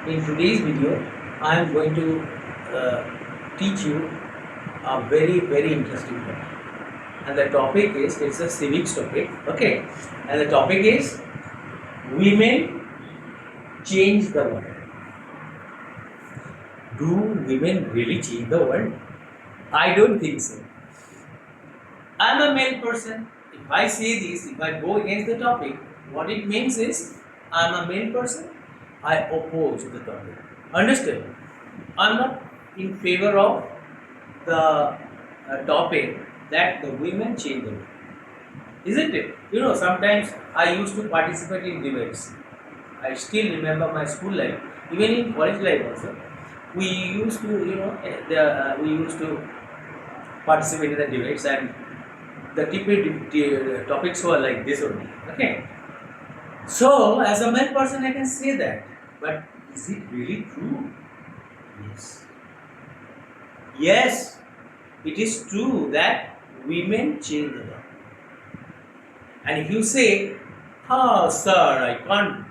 In today's video, I am going to teach you a very interesting topic. And the topic is, it's a civics topic, okay? And the topic is, women change the world. Do women really change the world? I don't think so. I'm a male person. If I say this, if I go against the topic, what it means is, I'm a male person, I oppose the topic. Understood? I'm not in favor of the topic that the women change the world. Isn't it? Sometimes I used to participate in debates. I still remember my school life, even in college life also. We used to, we used to participate in the debates, and the topics were like this only. Okay. So, as a male person, I can say that. But is it really true? Yes. Yes, it is true that women change the world. And if you say, "Oh, sir, I can't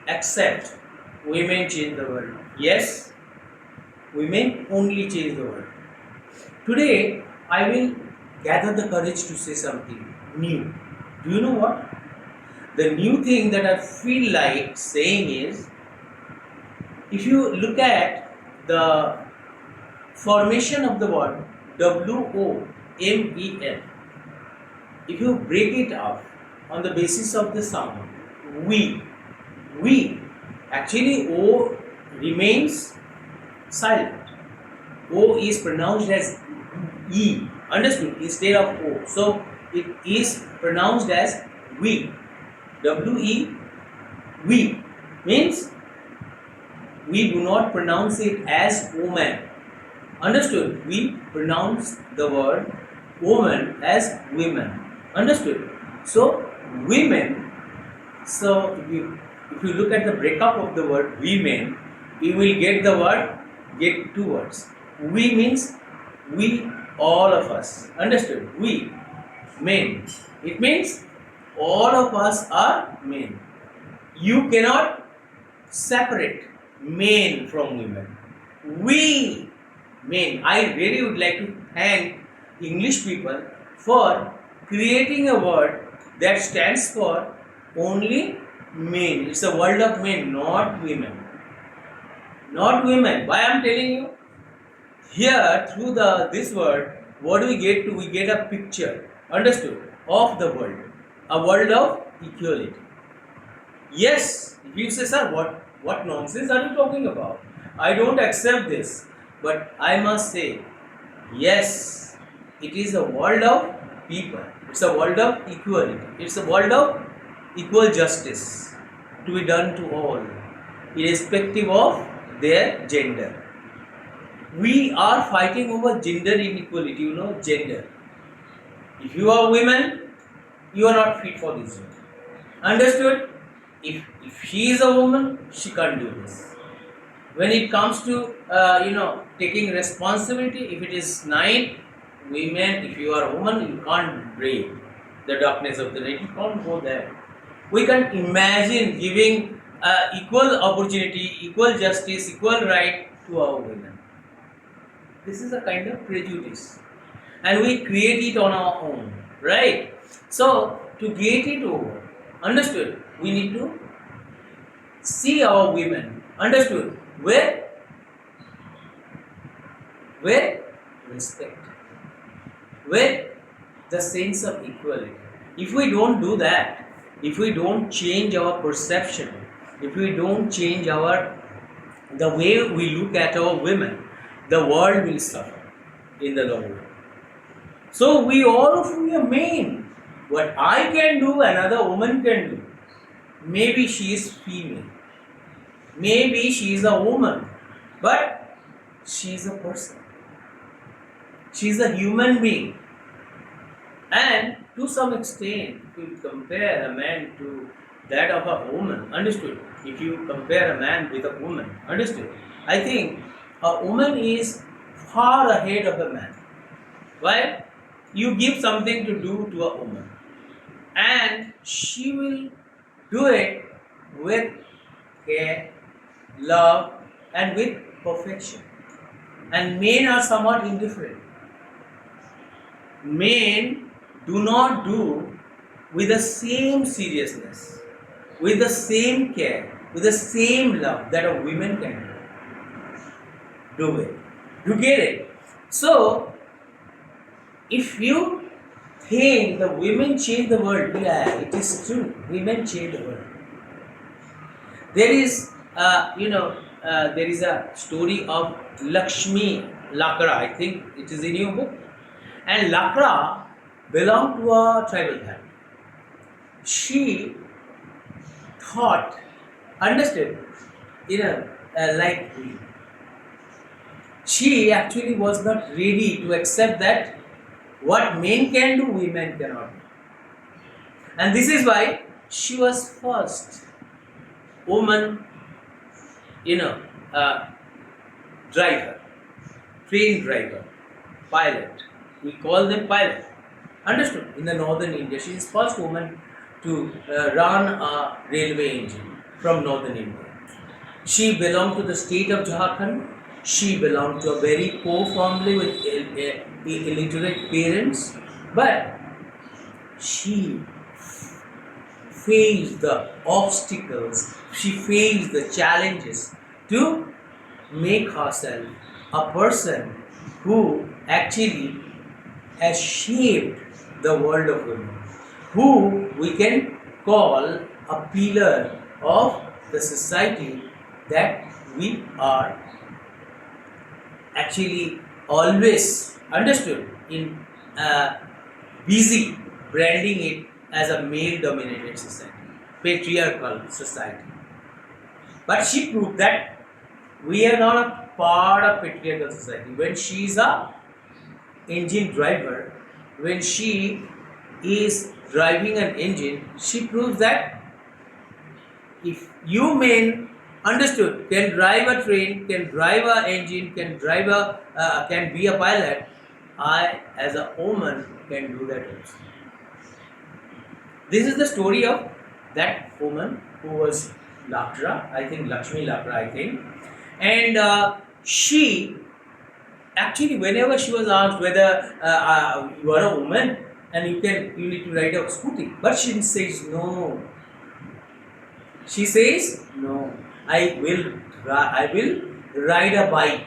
accept women change the world." Yes, women only change the world. Today, I will gather the courage to say something new. Do you know what? The new thing that I feel like saying is, if you look at the formation of the word WOMEN, if you break it up on the basis of the sound, we, actually O remains silent. O is pronounced as E, understood, instead of O. So it is pronounced as we. WE, we, means we do not pronounce it as woman. Understood? We pronounce the word woman as women. Understood? So women. So if you look at the breakup of the word women, you will get two words. We means we, all of us. Understood? We, men. It means all of us are men. You cannot separate men from women. We, men. I really would like to thank English people for creating a word that stands for only men. It's a world of men, not women. Not women. Why I'm telling you? Here, through this word, what do we get to? We get a picture, understood, of the world. A world of equality. Yes, if you say, sir, what nonsense are you talking about? I don't accept this. But I must say, yes, it is a world of people. It's a world of equality. It's a world of equal justice to be done to all, irrespective of their gender. We are fighting over gender inequality, gender. If you are women, you are not fit for this job. Understood? If she is a woman, she can't do this. When it comes to taking responsibility, if it is night, women, if you are a woman, you can't brave the darkness of the night. You can't go there. We can imagine giving equal opportunity, equal justice, equal right to our women. This is a kind of prejudice, and we create it on our own, right? So to get it over, understood, we need to see our women, understood, with respect, with the sense of equality. If we don't do that, if we don't change our perception, if we don't change the way we look at our women, the world will suffer in the long run. So we all of we are men. What I can do, another woman can do. Maybe she is female. Maybe she is a woman. But she is a person. She is a human being. And to some extent, if you compare a man to that of a woman, understood? If you compare a man with a woman, understood? I think a woman is far ahead of a man. Why? You give something to do to a woman, and she will do it with care, love, and with perfection. And men are somewhat indifferent. Men do not do with the same seriousness, with the same care, with the same love that a woman can do it. You get it? So, if you think the women change the world, yeah, it is true. Women change the world. There is, there is a story of Lakshmi Lakra. I think it is in your book. And Lakra belonged to a tribal family. She thought, understood, like we. She actually was not ready to accept that what men can do, women cannot do. And this is why she was first woman, uh, driver, train driver, pilot. We call them pilot. Understood? In the northern India, she is first woman to run a railway engine from northern India. She belonged to the state of Jharkhand. She belonged to a very poor family with illiterate parents, but she faced the obstacles, she faced the challenges to make herself a person who actually has shaped the world of women, who we can call a pillar of the society that we are actually always understood in busy branding it as a male dominated society, patriarchal society. But she proved that we are not a part of patriarchal society. When she is a engine driver, when she is driving an engine, she proves that if you men understood can drive a train, can drive a engine, can drive a can be a pilot, I as a woman can do that also. This is the story of that woman who was Lakra, I think Lakshmi Lakra, I think, and she actually, whenever she was asked whether you are a woman and you need to ride a scooty, but she says no. She says no. I will ride a bike.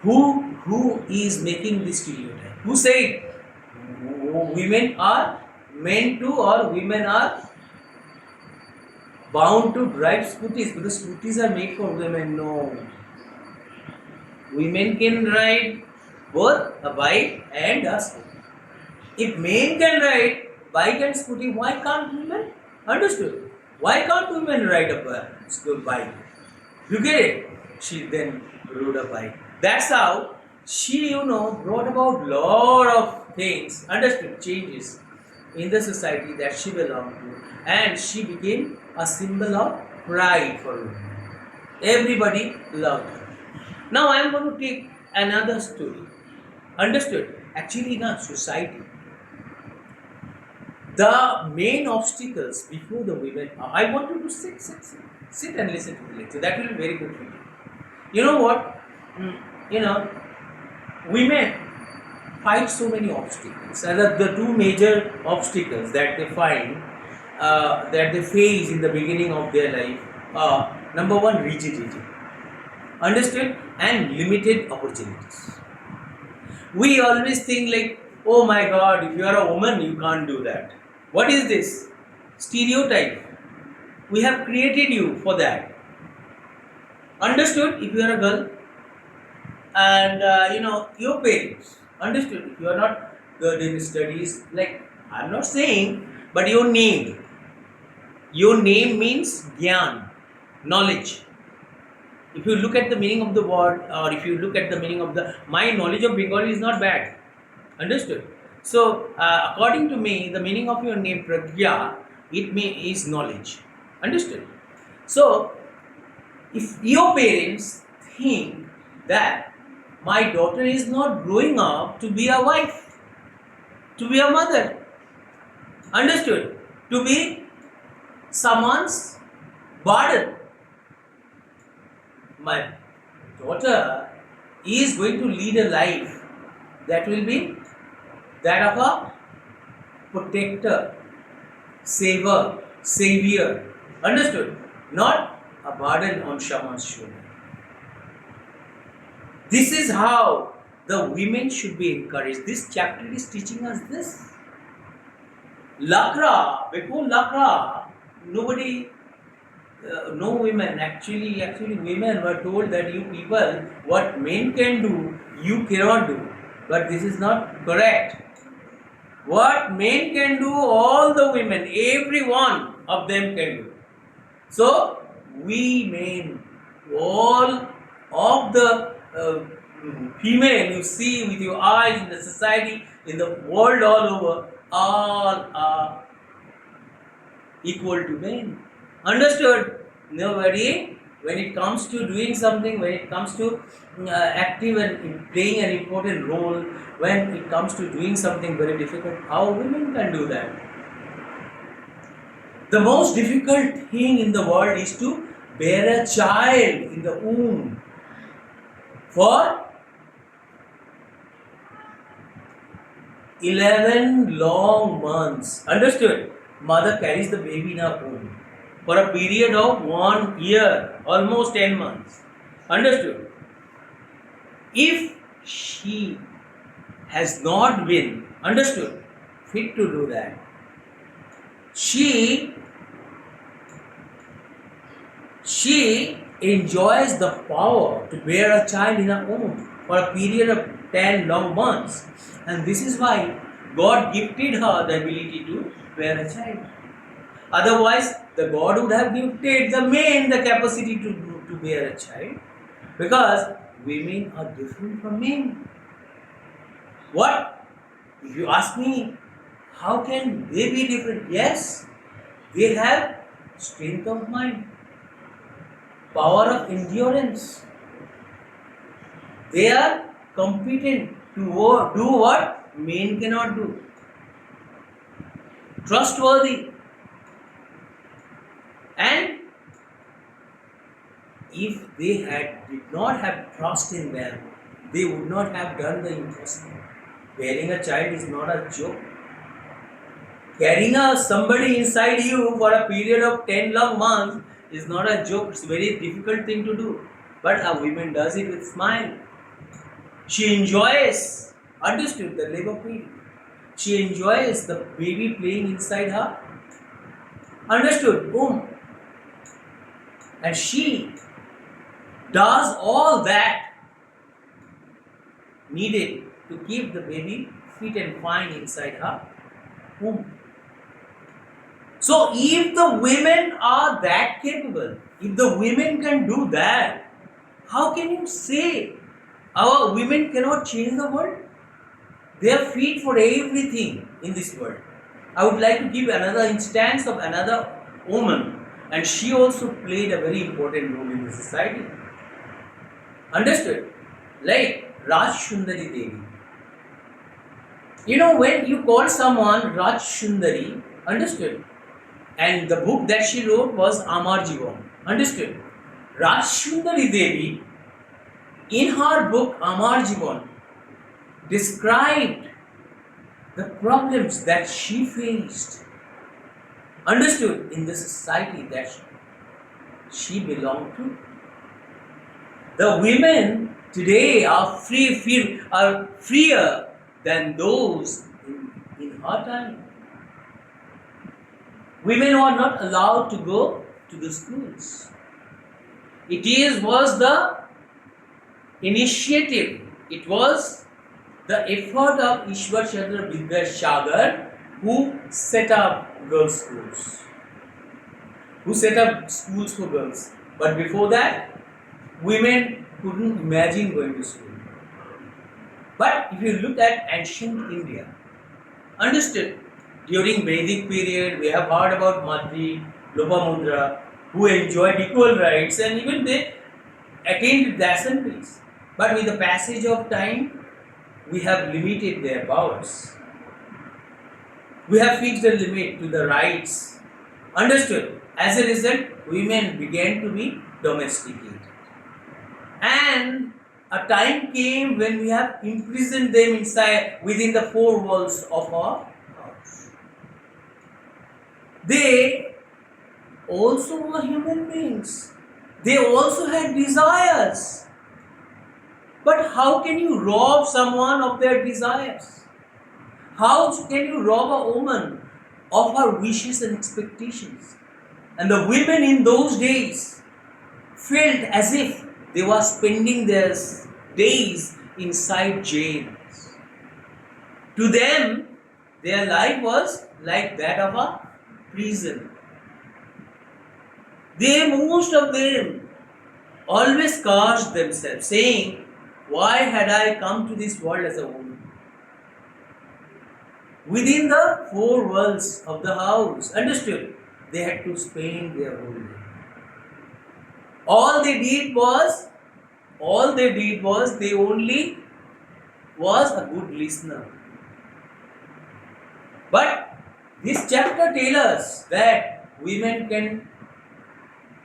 Who is making this stereotype? Who said women are meant to or women are bound to drive scooties because scooties are made for women? No. Women can ride both a bike and a scooty. If men can ride bike and scooty, why can't women? Understood? Why can't women ride a bike? You get it? She then rode a bike. That's how she, brought about lot of things, understood, changes in the society that she belonged to, and she became a symbol of pride for women. Everybody loved her. Now I am going to take another story. Understood? Actually, in our society, the main obstacles before the women are, I want you to sit and listen to the lecture. That will be very good for you. You know what? Women fight so many obstacles. And the two major obstacles that they find, that they face in the beginning of their life are number one, rigidity. Understood? And limited opportunities. We always think like, oh my God, if you are a woman, you can't do that. What is this? Stereotype. We have created you for that. Understood? If you are a girl, and your parents. Understood? If you are not good in studies, like I'm not saying, but your name. Your name means gyan, knowledge. If you look at the meaning of the word, or if you look at the meaning of my knowledge of Bengali is not bad. Understood? So, according to me, the meaning of your name, Pragya, is knowledge. Understood? So, if your parents think that my daughter is not growing up to be a wife, to be a mother, understood? To be someone's burden, my daughter is going to lead a life that will be that of a protector, savior. Understood? Not a burden on someone's shoulder. This is how the women should be encouraged. This chapter is teaching us this. Lakra, before Lakra, nobody, no women, actually women were told that you people, what men can do, you cannot do. But this is not correct. What men can do, all the women, every one of them can do. So, we men, all of the female you see with your eyes in the society, in the world all over, all are equal to men. Understood? Nobody, when it comes to doing something, when it comes to active and playing an important role, when it comes to doing something very difficult, how women can do that? The most difficult thing in the world is to bear a child in the womb for 11 long months. Understood? Mother carries the baby in her womb for a period of 1 year, almost 10 months. Understood? If she has not been, understood, fit to do that, she enjoys the power to bear a child in her womb for a period of 10 long months. And this is why God gifted her the ability to bear a child. Otherwise, the God would have gifted the men the capacity to bear a child, because women are different from men. What? If you ask me, how can they be different? Yes, they have strength of mind, power of endurance. They are competent to do what men cannot do. Trustworthy. And if they did not have trust in them, they would not have done the impossible. Bearing a child is not a joke. Carrying somebody inside you for a period of 10 long months is not a joke. It's a very difficult thing to do. But a woman does it with smile. She enjoys, understood, the labor pain. She enjoys the baby playing inside her. Understood, boom. And she does all that needed to keep the baby fit and fine inside her womb. So if the women are that capable, if the women can do that, how can you say our women cannot change the world? They are fit for everything in this world. I would like to give another instance of another woman, and she also played a very important role in the society. Understood? Like Raj Sundari Devi. You know, when you call someone Raj Sundari, understood? And the book that she wrote was Amar Jivan. Understood? Raj Sundari Devi, in her book Amar Jivan, described the problems that she faced, understood, in the society that she belonged to. The women today are freer than those in her time. Women were not allowed to go to the schools. Was the initiative, it was the effort of Ishwar Chandra Vidyasagar, who set up girls' schools, who set up schools for girls. But before that, women couldn't imagine going to school. But if you look at ancient India, understood, during Vedic period, we have heard about Matri, Lopamudra, who enjoyed equal rights, and even they attained the assemblies. But with the passage of time, we have limited their powers. We have fixed a limit to the rights. Understood? As a result, women began to be domesticated. And a time came when we have imprisoned them inside within the four walls of our house. They also were human beings. They also had desires. But how can you rob someone of their desires? How can you rob a woman of her wishes and expectations? And the women in those days felt as if they were spending their days inside jails. To them, their life was like that of a prison. Most of them, always cursed themselves, saying, "Why had I come to this world as a woman?" Within the four walls of the house, understood, they had to spend their whole day. All they did was they only was a good listener. But this chapter tells us that women can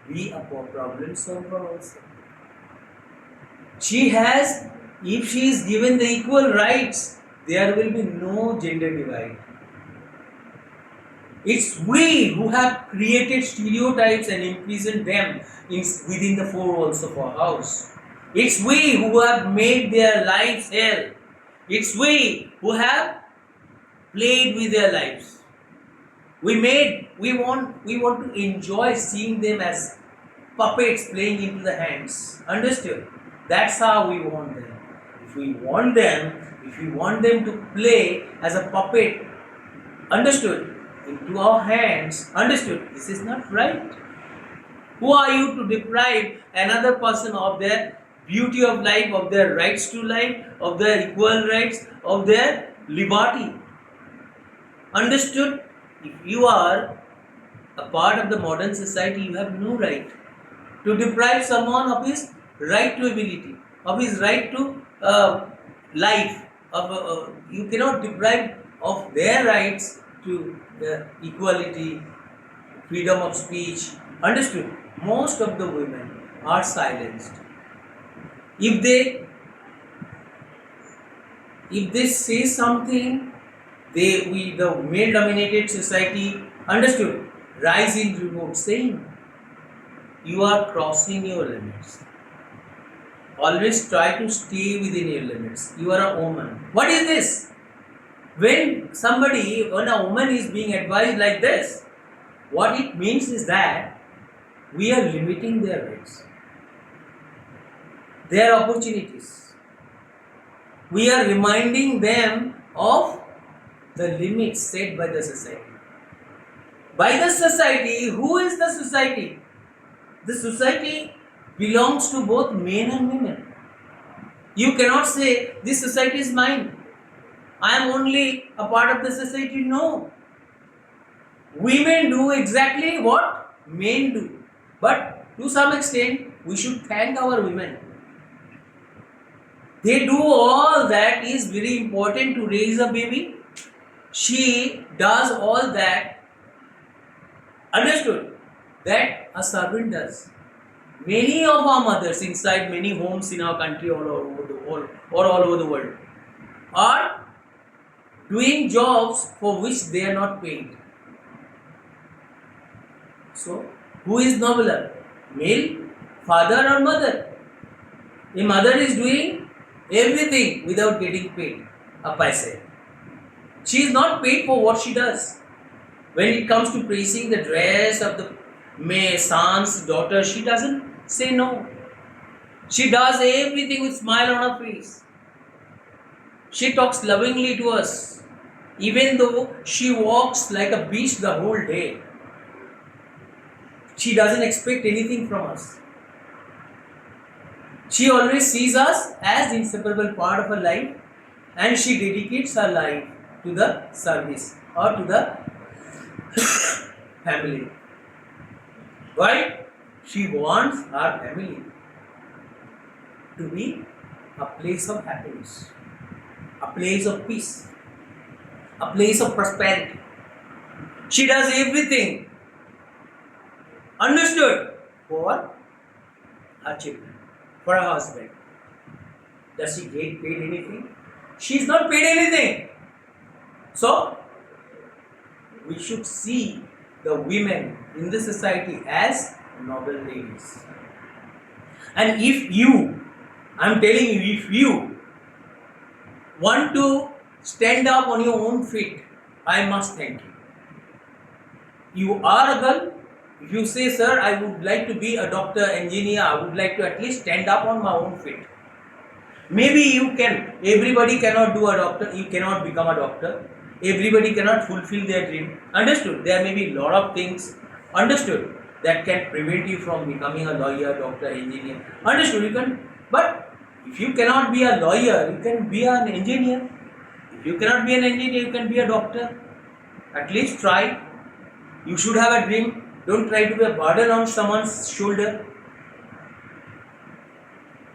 be a problem solver also. If she is given the equal rights, there will be no gender divide. It's we who have created stereotypes and imprisoned them within the four walls of our house. It's we who have made their lives hell. It's we who have played with their lives. We want to enjoy seeing them as puppets playing into the hands. Understood? That's how we want them. If we want them to play as a puppet, understood, into our hands, understood, this is not right. Who are you to deprive another person of their beauty of life, of their rights to life, of their equal rights, of their liberty? Understood? If you are a part of the modern society, you have no right to deprive someone of his right to ability, of his right to life. You cannot deprive of their rights to equality, freedom of speech. Understood? Most of the women are silenced. If they say something, the male-dominated society, understood, rise in revolt, saying, "You are crossing your limits. Always try to stay within your limits. You are a woman." What is this? When a woman is being advised like this, what it means is that we are limiting their rights, their opportunities. We are reminding them of the limits set by the society. By the society, who is the society? The society belongs to both men and women. You cannot say, "This society is mine. I am only a part of the society." No. Women do exactly what men do. But to some extent, we should thank our women. They do all that is very important to raise a baby. She does all that, understood, that a servant does. Many of our mothers inside many homes in our country all over the world are doing jobs for which they are not paid. So, who is nobler? Male, father or mother? A mother is doing everything without getting paid a paise. She is not paid for what she does. When it comes to praising the dress of the son's daughter, she doesn't say no. She does everything with smile on her face. She talks lovingly to us, even though she walks like a beast the whole day. She doesn't expect anything from us. She always sees us as the inseparable part of her life, and she dedicates her life to the service or to the family. Why? She wants her family to be a place of happiness, a place of peace, a place of prosperity. She does everything, understood, for her children. for her husband. Does she get paid anything? She is not paid anything. So, we should see the women in the society as noble ladies. And if you, I am telling you, if you want to stand up on your own feet, I must thank you. You are a girl. If you say, sir, I would like to be a doctor, engineer, I would like to at least stand up on my own feet. Maybe you can. Everybody cannot do a doctor. You cannot become a doctor. Everybody cannot fulfill their dream. Understood? There may be a lot of things. Understood? That can prevent you from becoming a lawyer, doctor, engineer. Understood? You can. But if you cannot be a lawyer, you can be an engineer. If you cannot be an engineer, you can be a doctor. At least try. You should have a dream. Don't try to be a burden on someone's shoulder.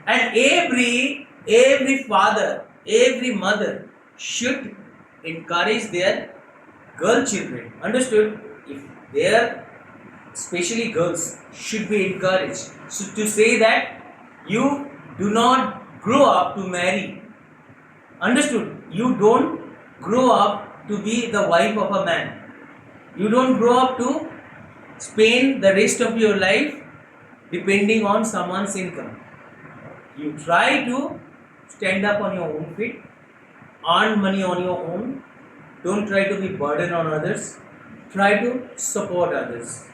And every father, every mother should encourage their girl children. Understood? If their, especially girls, should be encouraged. So to say that you do not grow up to marry. Understood? You don't grow up to be the wife of a man. You don't grow up to spend the rest of your life depending on someone's income. You try to stand up on your own feet, earn money on your own. Don't try to be burden on others. Try to support others.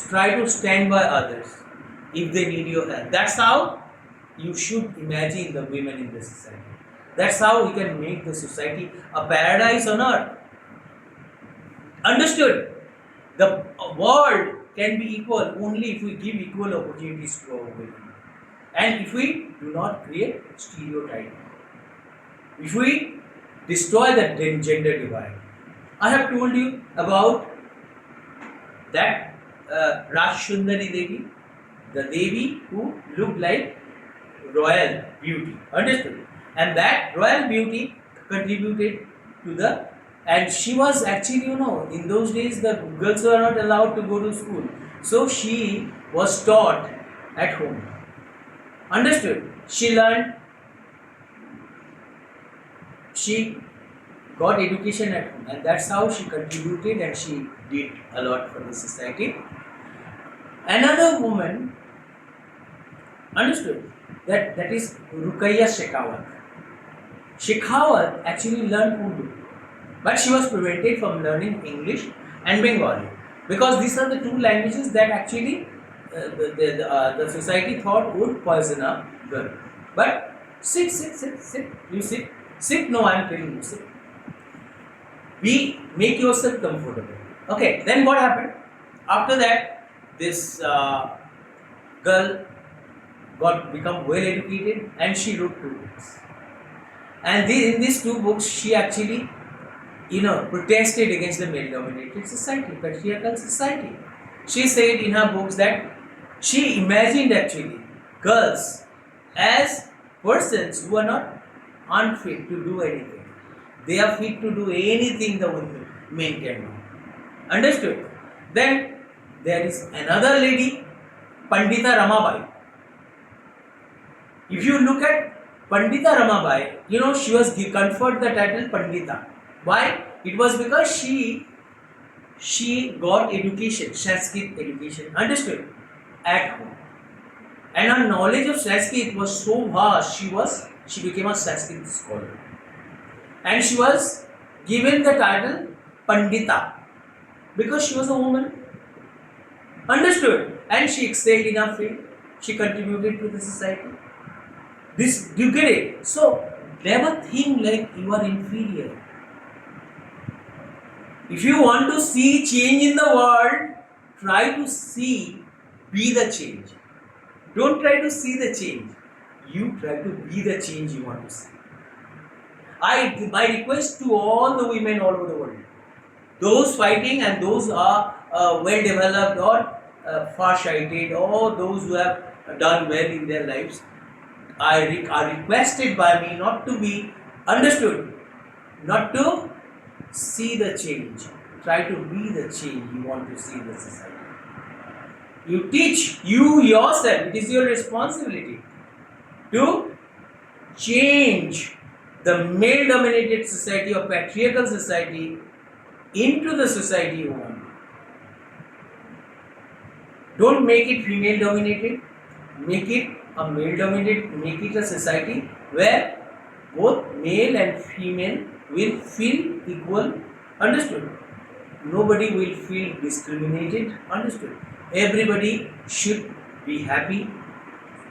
Try to stand by others if they need your help. That's how you should imagine the women in the society. That's how we can make the society a paradise on earth. Understood? The world can be equal only if we give equal opportunities to our women. And if we do not create stereotype. If we destroy the gender divide. I have told you about that Rajsundari Devi, the Devi who looked like royal beauty. Understood? And that royal beauty contributed to the, and she was actually, in those days the girls were not allowed to go to school. So she was taught at home. Understood? She learned, she got education at home, and that's how she contributed and she did a lot for the society. Another woman, understood, that is Ruqayya Shekhawat. Shekhawat actually learned Urdu, but she was prevented from learning English and Bengali because these are the two languages that actually the society thought would poison a girl. But sit, you sit. Sit, no, I am telling you, sit. Make yourself comfortable. Okay, then what happened? After that, this girl become well educated and she wrote 2 books. And in these 2 books, she actually, protested against the male-dominated society, patriarchal society. She said in her books that she imagined actually girls as persons who are not unfit to do anything. They are fit to do anything the men can do. Understood? Then there is another lady, Pandita Ramabai. If you look at Pandita Ramabai, she was conferred the title Pandita. Why? It was because she got education, Sanskrit education, understood, at home. And her knowledge of Sanskrit was so vast, she became a Sanskrit scholar. And she was given the title Pandita because she was a woman. Understood? And she excelled in her field. She contributed to the society. This, you get it? So, never think like you are inferior. If you want to see change in the world, try to be the change. Don't try to see the change. You try to be the change you want to see. My request to all the women all over the world, those fighting and those are well developed or far-sighted or those who have done well in their lives, are requested by me not to be understood, not to see the change. Try to be the change you want to see in the society. You teach you yourself. It is your responsibility to change the male-dominated society or patriarchal society into the society you want. Don't make it female-dominated. Make it a male-dominated. Make it a society where both male and female will feel equal. Understood? Nobody will feel discriminated. Understood? Everybody should be happy.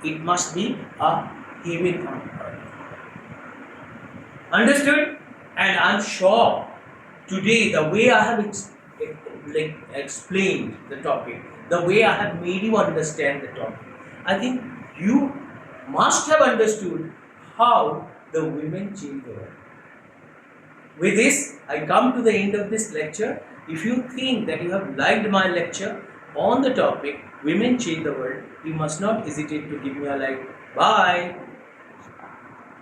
It must be a heaven on earth. Understood? And I'm sure today the way I have explained the topic, the way I have made you understand the topic, I think you must have understood how the women change the world. With this, I come to the end of this lecture. If you think that you have liked my lecture on the topic Women Change the World, you must not hesitate to give me a like. Bye.